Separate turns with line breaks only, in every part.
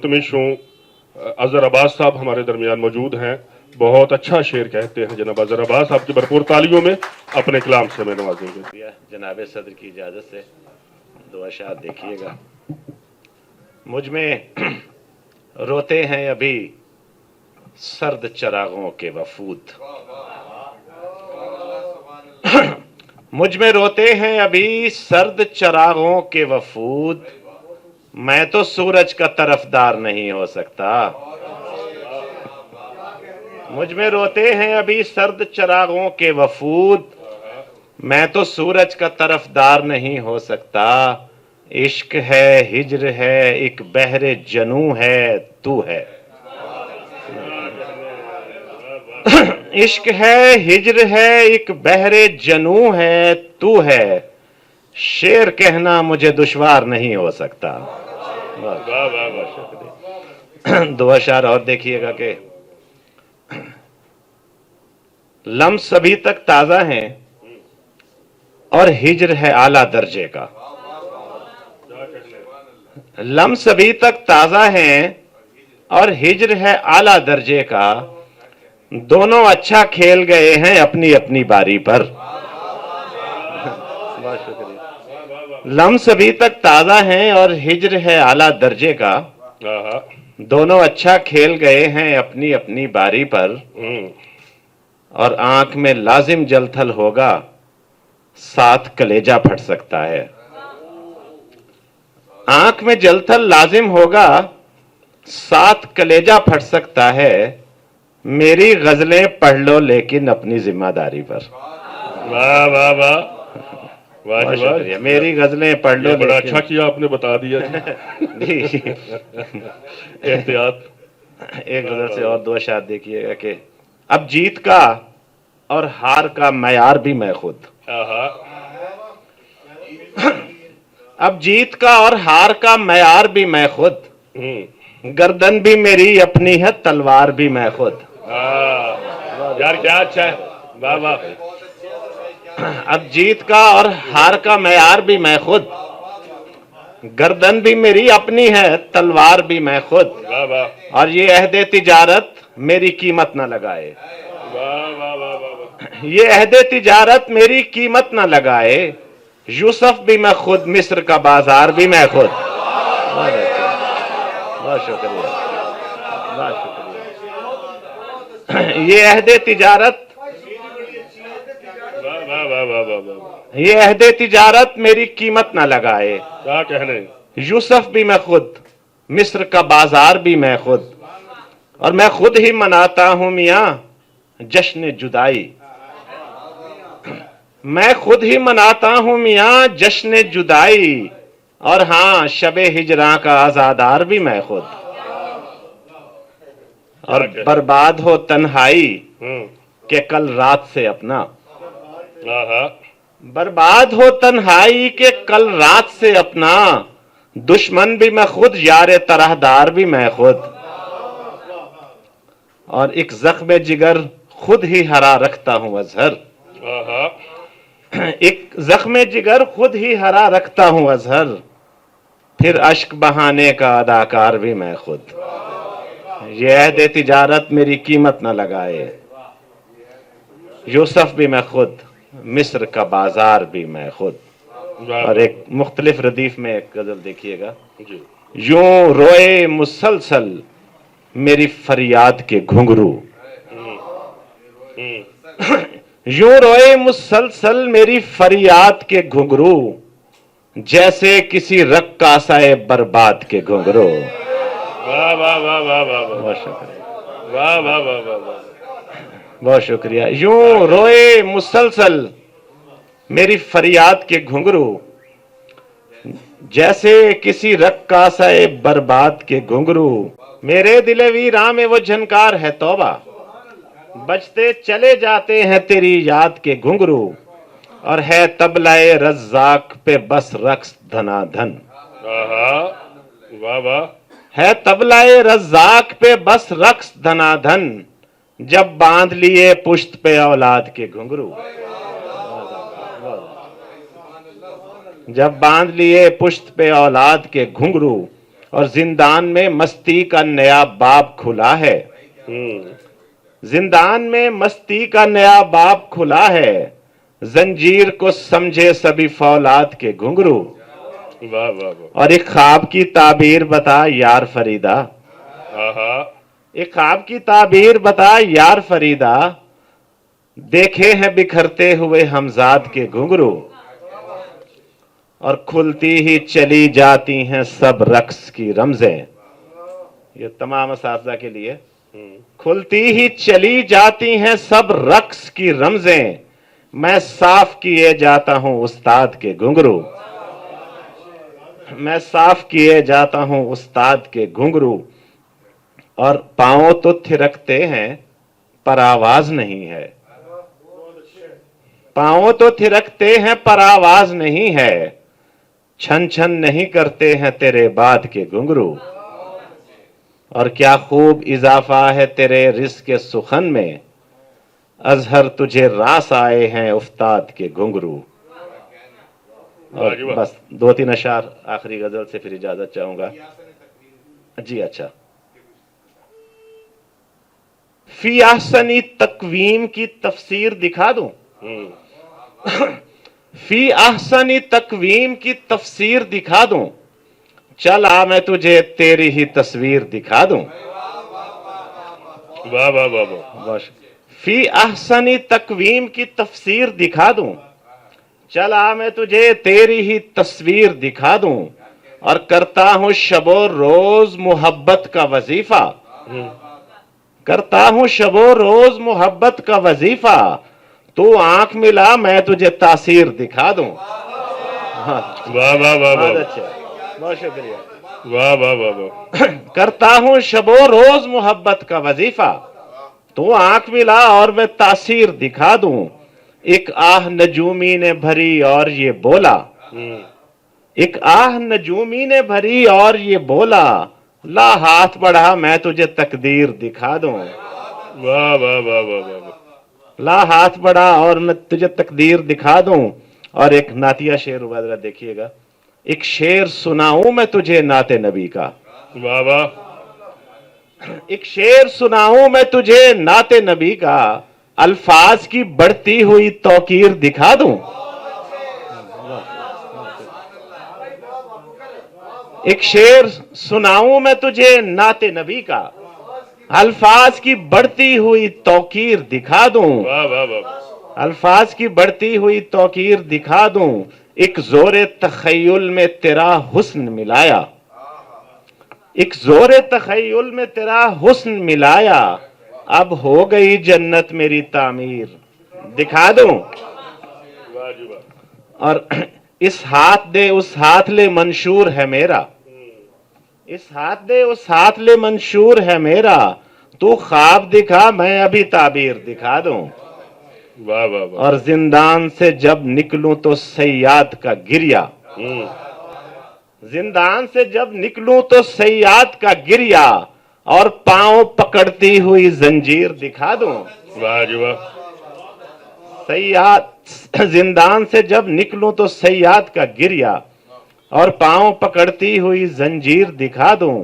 मुल्तमिश हूँ। अजहर अब्बास साहब हमारे दरमियान मौजूद हैं, बहुत अच्छा शेर कहते हैं। जनाब अजहर अब्बास साहब की भरपूर तालियों में अपने कलाम से हमें नवाजेंगे।
जनाब सदर की इजाज़त से दो अशार देखिएगा। मुझ में रोते हैं अभी सर्द चरागों के वफूद, मुझ में रोते हैं अभी सर्द चरागों के वफूद, मैं तो सूरज का तरफदार नहीं हो सकता। मुझ में रोते हैं अभी सर्द चरागों के वफूद, मैं तो सूरज का तरफदार नहीं हो सकता। इश्क है हिज्र है एक बहरे जनू है तू है, इश्क है हिज्र है एक बहरे जनू है तू है, शेर कहना मुझे दुश्वार नहीं हो सकता। वाह वाह वाह, शुक्रिया। दो अशार और देखिएगा कि लम्स अभी तक ताजा हैं और हिज्र है आला दर्जे का। लम्स अभी तक ताजा हैं और हिज्र है आला दर्जे का, दोनों अच्छा खेल गए हैं अपनी अपनी बारी पर। बहुत शुक्रिया। लम्स अभी तक ताजा हैं और हिज्र है आला दर्जे का, दोनों अच्छा खेल गए हैं अपनी अपनी बारी पर। और आंख में लाजिम जलथल होगा, साथ कलेजा फट सकता है। आंख में जलथल लाजिम होगा, साथ कलेजा फट सकता है। मेरी गजलें पढ़ लो लेकिन अपनी जिम्मेदारी पर।
वाह वाह वाह वाह जी वाह,
मेरी गजलें पढ़ लो।
बड़ा अच्छा किया आपने बता दिया। एहतियात।
एक गजल से और दो अशार देखिएगा कि अब जीत का और हार का मयार भी मैं खुद, अब जीत का और हार का मयार भी मैं खुद, गर्दन भी मेरी अपनी है तलवार भी मैं खुद।
यार क्या अच्छा है, वाह वाह।
अब जीत का और हार का मयार भी मैं खुद, गर्दन भी मेरी अपनी है तलवार भी मैं खुद,
वाह वाह।
और ये अहदे तिजारत मेरी कीमत न लगाए,
वाह वाह वाह वाह।
ये अहदे तिजारत मेरी कीमत न लगाए, यूसुफ भी मैं खुद मिस्र का बाजार भी मैं खुद। बहुत शुक्रिया, बहुत शुक्रिया। ये अहदे तिजारत,
वाह वाह वाह वाह वाह,
ये अहदे तिजारत मेरी कीमत न लगाए,
क्या कहने।
यूसुफ भी मैं खुद मिस्र का बाजार भी मैं खुद, और मैं खुद ही मनाता हूं मियां जश्न जुदाई, मैं खुद ही मनाता हूं मियां जश्न जुदाई, और हां शबे हिजरा का आजादार भी मैं खुद। और बर्बाद हो तन्हाई के कल रात से अपना, बर्बाद हो तन्हाई के कल रात से अपना, दुश्मन भी मैं खुद यार तरहदार भी मैं खुद, और एक जख्म जिगर खुद ही हरा रखता हूं अजहर, एक जख्म जिगर खुद ही हरा रखता हूं अजहर, फिर अश्क बहाने का अदाकार भी मैं खुद। ये अहदे तिजारत मेरी कीमत न लगाए, यूसुफ भी मैं खुद मिस्र का बाजार भी मैं खुद। और एक मुख्तलिफ रदीफ में एक गजल देखिएगा। यूं रोए मुसलसल मेरी फरियाद के घुंघरू, यूं रोए मुसलसल मेरी फरियाद के घुंघरू, जैसे किसी रक्कासाए बर्बाद के घुंघरू।
वाह वाह वाह वाह वाह,
बहुत शुक्रिया,
वाह वाह वाह वाह वाह,
बहुत शुक्रिया। यूं रोए मुसलसल मेरी फरियाद के घुंघरू, जैसे किसी रक्कासाए बर्बाद के घुंघरू, मेरे दिले वीरां में वो झनकार है तौबा, बजते चले जाते हैं तेरी याद के घुंघरू, और है तबलाए रज़्ज़ाक पे बस रक्स धनाधन,
वाह वाह,
है तबलाए रज़्ज़ाक पे बस रक्स धनाधन, जब बांध लिए पुश्त पे औलाद के घुंघरू, जब बांध लिए पुश्त पे औलाद के घुंघरू, اور زندان میں مستی کا نیا باب کھلا ہے، زندان میں مستی کا نیا باب کھلا ہے، زنجیر کو سمجھے سبھی فولاد کے گھنگرو۔
واہ واہ واہ،
اور ایک خواب کی تعبیر بتا یار فریدہ،
آہا،
ایک خواب کی تعبیر بتا یار فریدہ، دیکھے ہیں بکھرتے ہوئے ہمزاد کے گھنگرو، اور کھلتی ہی چلی جاتی ہیں سب رقص کی رمزیں۔ یہ تمام اساتذہ کے لیے۔ کھلتی ہی چلی جاتی ہیں سب رقص کی رمزیں، میں صاف کیے جاتا ہوں استاد کے گھنگرو، میں صاف کیے جاتا ہوں استاد کے گھنگرو، اور پاؤں تو تھرکتے ہیں پر آواز نہیں ہے، پاؤں تو تھرکتے ہیں پر آواز نہیں ہے، چھن چھن نہیں کرتے ہیں تیرے بات کے گھنگرو، اور کیا خوب اضافہ ہے تیرے رزق کے سخن میں، ازہر تجھے راس آئے ہیں افتاد کے گھنگرو۔ اور بس 2-3 اشعار آخری غزل سے پھر اجازت چاہوں گا۔ جی اچھا، فی احسنی تقویم کی تفسیر دکھا دوں، فی احسنی تقویم کی تفسیر دکھا دوں، چل آ میں تجھے تیری ہی تصویر دکھا دوں۔
واہ واہ واہ واہ،
فی احسنی تقویم کی تفسیر دکھا دوں، چل آ میں تجھے تیری ہی تصویر دکھا دوں، اور کرتا ہوں شب و روز محبت کا وظیفہ، کرتا ہوں شب و روز محبت کا وظیفہ، تو آنکھ ملا میں تجھے تاثیر دکھا دوں۔
واہ واہ واہ
بہت
واہ،
اچھا، بہت شکریہ۔
واہ واہ واہ واہ،
کرتا ہوں شب و روز محبت کا وظیفہ، تو آنکھ ملا اور میں تاثیر دکھا دوں، ایک آہ نجومی نے بھری اور یہ بولا، ایک آہ نجومی نے بھری اور یہ بولا، لا ہاتھ بڑھا میں تجھے تقدیر دکھا دوں،
واہ واہ واہ واہ واہ،
لا ہاتھ بڑھا اور میں تجھے تقدیر دکھا دوں۔ اور ایک نعتیہ شعر ذرا دیکھیے گا، ایک شعر سناؤں میں تجھے نعت نبی کا،
واہ واہ،
ایک شعر سناؤں میں تجھے نعت نبی کا، الفاظ کی بڑھتی ہوئی توقیر دکھا دوں، ایک شعر سناؤں میں تجھے نعت نبی کا، الفاظ کی بڑھتی ہوئی توقیر دکھا دوں،
واہ واہ واہ،
الفاظ کی بڑھتی ہوئی توقیر دکھا دوں، ایک زور تخیل میں تیرا حسن ملایا، ایک زور تخیل میں تیرا حسن ملایا، اب ہو گئی جنت میری تعمیر دکھا دوں،
واہ جی واہ،
اور اس ہاتھ دے اس ہاتھ لے منشور ہے میرا، اس ہاتھ دے اس ہاتھ لے منشور ہے میرا، تو خواب دکھا میں ابھی تعبیر دکھا دوں،
واہ واہ واہ،
اور زندان سے جب نکلوں تو سیاد کا گریا، زندان سے جب نکلوں تو سیاد کا گریا، اور پاؤں پکڑتی ہوئی زنجیر دکھا دوں،
واہ جی واہ،
سیاد زندان سے جب نکلوں تو سیاد کا گریا، اور پاؤں پکڑتی ہوئی زنجیر دکھا دوں،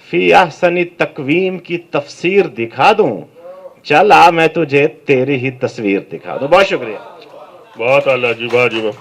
فی احسنی تقویم کی تفسیر دکھا دوں، چل آ میں تجھے تیری ہی تصویر دکھا دوں۔ بہت شکریہ۔
بہت اعلیٰ جی، واہ جی واہ۔